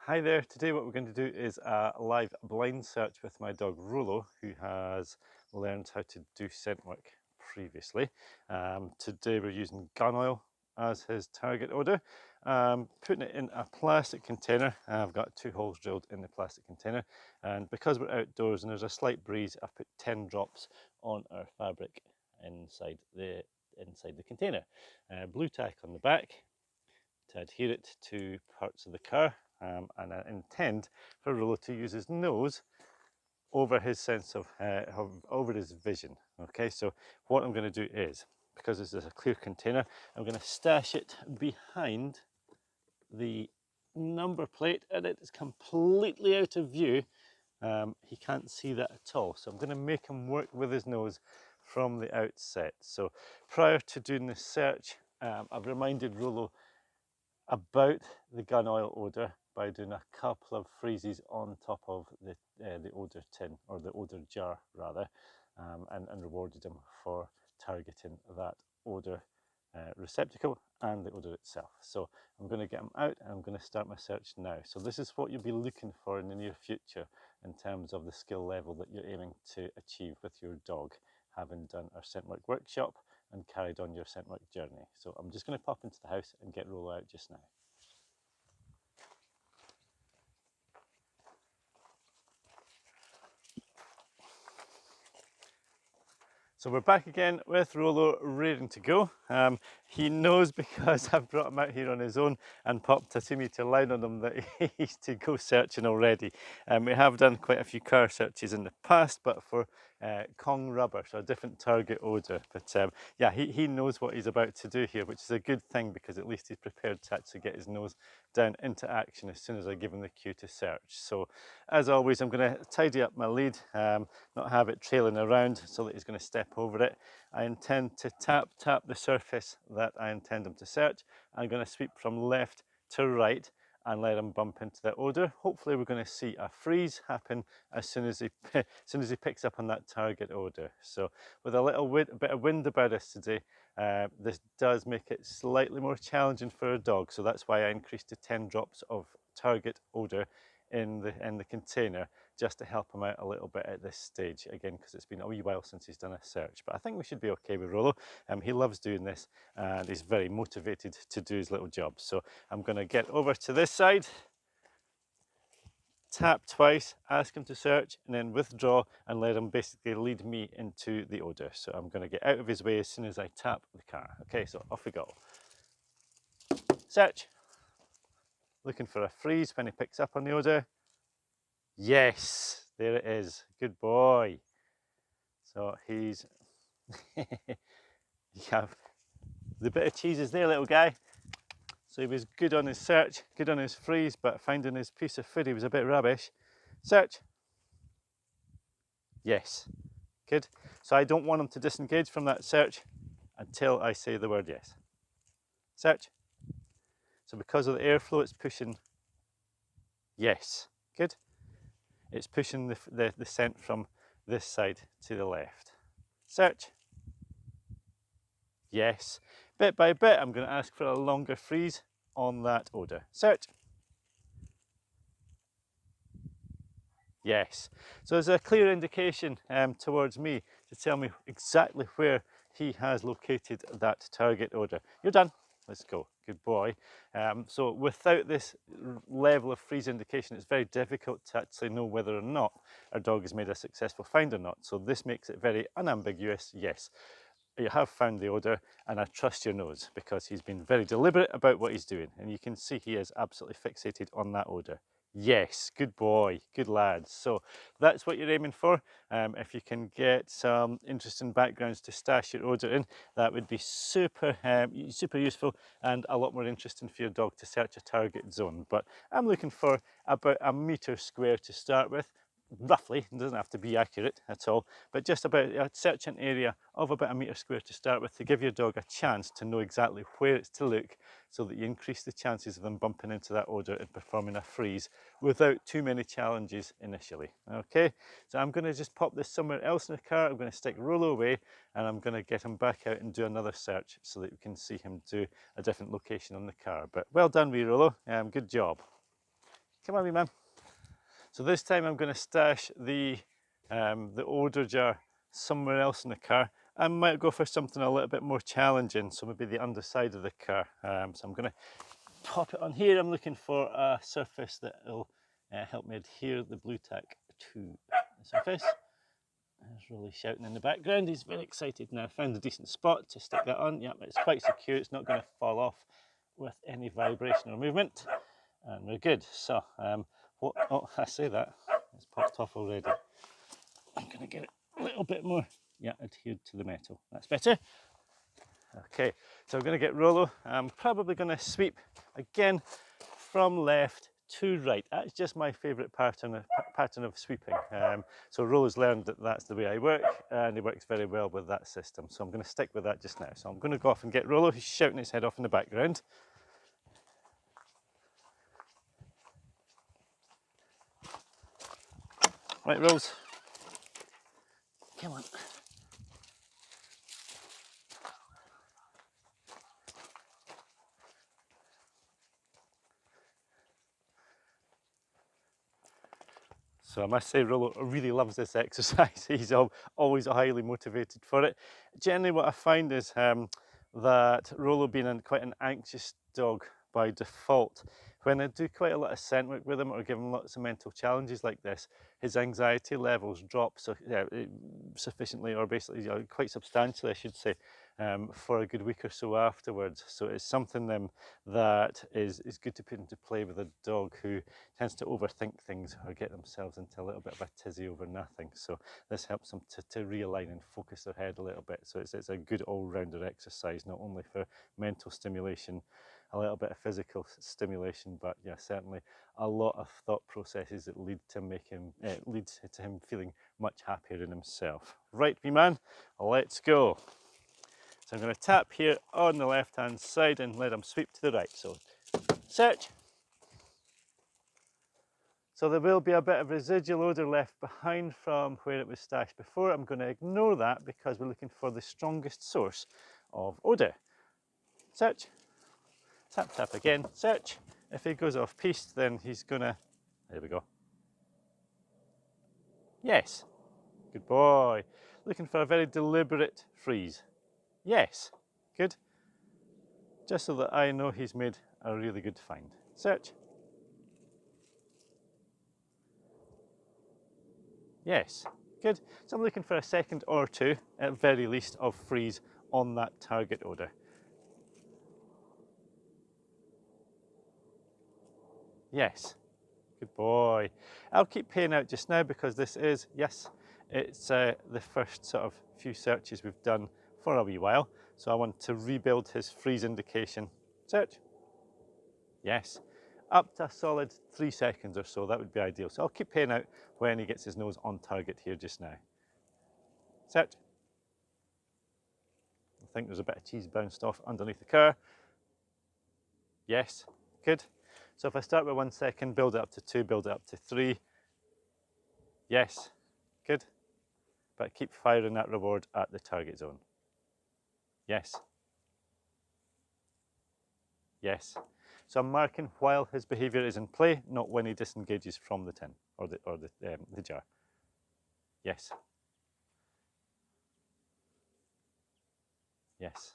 Hi there, today what we're going to do is a live blind search with my dog Rolo, who has learned how to do scent work previously. Today we're using gun oil as his target odor, putting it in a plastic container. I've got 2 holes drilled in the plastic container, and because we're outdoors and there's a slight breeze, I've put 10 drops on our fabric inside the container. Blue tack on the back to adhere it to parts of the car, and I intend for Rolo to use his nose over his sense of, over his vision. Okay, so what I'm going to do is, because this is a clear container, I'm going to stash it behind the number plate, and it is completely out of view. He can't see that at all, so I'm going to make him work with his nose from the outset. So prior to doing this search, I've reminded Rolo about the gun oil odour by doing a couple of freezes on top of the odour tin, or the odour jar rather, and rewarded him for targeting that odour receptacle and the odour itself. So I'm going to get him out and I'm going to start my search now. So this is what you'll be looking for in the near future in terms of the skill level that you're aiming to achieve with your dog, having done our Scentwork workshop and carried on your Scentwork journey. So I'm just going to pop into the house and get Rolo out just now. So we're back again with Rolo ready to go. He knows, because I've brought him out here on his own and popped a Meter line on him, that he's to go searching already. We have done quite a few car searches in the past, but for Kong rubber, so a different target odour. But yeah, he knows what he's about to do here, which is a good thing, because at least he's prepared to actually get his nose down into action as soon as I give him the cue to search. So as always, I'm going to tidy up my lead, not have it trailing around so that he's going to step over it. I intend to tap the surface that I intend him to search. I'm going to sweep from left to right and let him bump into the odour. Hopefully we're going to see a freeze happen as soon as he picks up on that target odour. So with a little bit of wind about us today, this does make it slightly more challenging for a dog. So that's why I increased to 10 drops of target odour in the container, just to help him out a little bit at this stage, again because it's been a wee while since he's done a search. But I think we should be okay with Rolo. He loves doing this and he's very motivated to do his little job. So I'm going to get over to this side, tap twice, ask him to search, and then withdraw and let him basically lead me into the odour. So I'm going to get out of his way as soon as I tap the car. Okay, so off we go. Search. Looking for a freeze when he picks up on the odour. Yes, there it is. Good boy. So he's you have the bit of cheese is there, little guy. So he was good on his search, good on his freeze, but finding his piece of food he was a bit rubbish. Search. Yes. Good. So I don't want him to disengage from that search until I say the word yes. Search. So because of the airflow, it's pushing yes. Good. It's pushing the scent from this side to the left. Search. Yes. Bit by bit, I'm going to ask for a longer freeze on that odour. Search. Yes. So there's a clear indication towards me to tell me exactly where he has located that target odour. You're done. Let's go. Good boy. So without this level of freeze indication, it's very difficult to actually know whether or not our dog has made a successful find or not. So this makes it very unambiguous. Yes, you have found the odour, and I trust your nose, because he's been very deliberate about what he's doing, and you can see he is absolutely fixated on that odour. Yes, good boy, good lad. So that's what you're aiming for. If you can get some interesting backgrounds to stash your odour in, that would be super useful, and a lot more interesting for your dog to search a target zone. But I'm looking for about a metre square to start with. Roughly, it doesn't have to be accurate at all, but just about a searching area of about a metre square to start with, to give your dog a chance to know exactly where it's to look, so that you increase the chances of them bumping into that odour and performing a freeze without too many challenges initially. Okay, so I'm going to just pop this somewhere else in the car. I'm going to stick Rolo away, and I'm going to get him back out and do another search so that we can see him do a different location on the car. But well done, wee Rolo. Good job. Come on, wee man. So this time I'm going to stash the odour jar somewhere else in the car. I might go for something a little bit more challenging, so maybe the underside of the car. So I'm going to pop it on here. I'm looking for a surface that will help me adhere the blue tack to the surface. There's Rolo shouting in the background. He's very excited now. Found a decent spot to stick that on. Yep, it's quite secure. It's not going to fall off with any vibration or movement. And we're good. So, oh, I say that. It's popped off already. I'm going to get it a little bit more, yeah, adhered to the metal. That's better. Okay, so I'm going to get Rolo. I'm probably going to sweep again from left to right. That's just my favourite pattern of sweeping. So Rolo's learned that that's the way I work, and he works very well with that system. So I'm going to stick with that just now. So I'm going to go off and get Rolo. He's shouting his head off in the background. Right, Rose. Come on. So I must say Rolo really loves this exercise. He's always highly motivated for it. Generally what I find is that Rolo being quite an anxious dog by default, when I do quite a lot of scent work with him or give him lots of mental challenges like this, his anxiety levels drop sufficiently, or basically quite substantially I should say, for a good week or so afterwards. So it's something that is good to put into play with a dog who tends to overthink things or get themselves into a little bit of a tizzy over nothing. So this helps them to realign and focus their head a little bit. So it's a good all-rounder exercise, not only for mental stimulation, a little bit of physical stimulation, but yeah, certainly a lot of thought processes that lead to him feeling much happier in himself. Right, wee man, let's go. So I'm going to tap here on the left hand side and let him sweep to the right. So search. So there will be a bit of residual odour left behind from where it was stashed before. I'm going to ignore that because we're looking for the strongest source of odour. Search. Tap, tap again. Search. If he goes off piste, then he's going to... There we go. Yes. Good boy. Looking for a very deliberate freeze. Yes. Good. Just so that I know he's made a really good find. Search. Yes, good. So I'm looking for a second or two, at very least, of freeze on that target odour. Yes, good boy. I'll keep paying out just now because this is, yes, it's the first sort of few searches we've done for a wee while. So I want to rebuild his freeze indication. Search. Yes, up to a solid 3 seconds or so, that would be ideal. So I'll keep paying out when he gets his nose on target here just now. Search. I think there's a bit of cheese bounced off underneath the car. Yes, good. So if I start with 1 second, build it up to 2, build it up to 3. Yes, good. But keep firing that reward at the target zone. Yes. Yes. So I'm marking while his behaviour is in play, not when he disengages from the tin or the jar. Yes. Yes.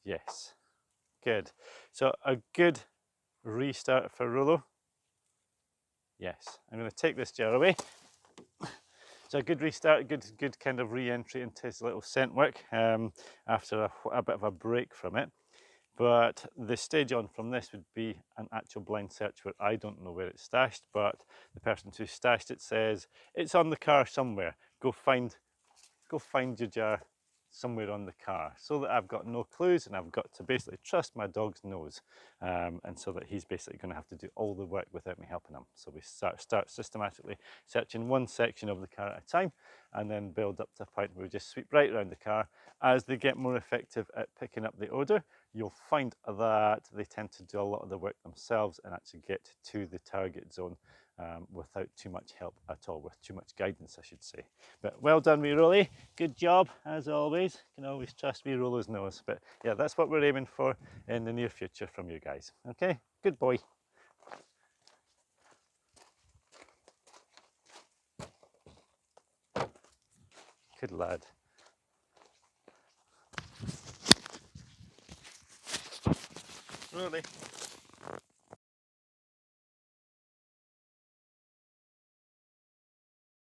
Yes. Good. So a good restart for Rolo. Yes. I'm going to take this jar away. So a good restart, good kind of re-entry into his little scent work after a bit of a break from it. But the stage on from this would be an actual blind search where I don't know where it's stashed, but the person who stashed it says, it's on the car somewhere. Go find your jar somewhere on the car, so that I've got no clues and I've got to basically trust my dog's nose, and so that he's basically going to have to do all the work without me helping him. So we start systematically searching one section of the car at a time, and then build up to a point where we just sweep right around the car. As they get more effective at picking up the odour, you'll find that they tend to do a lot of the work themselves and actually get to the target zone without too much help at all, with too much guidance, I should say. But well done, wee Rolly. Good job, as always. You can always trust wee Rolo's nose. But yeah, that's what we're aiming for in the near future from you guys. Okay, good boy. Good lad. Rolly.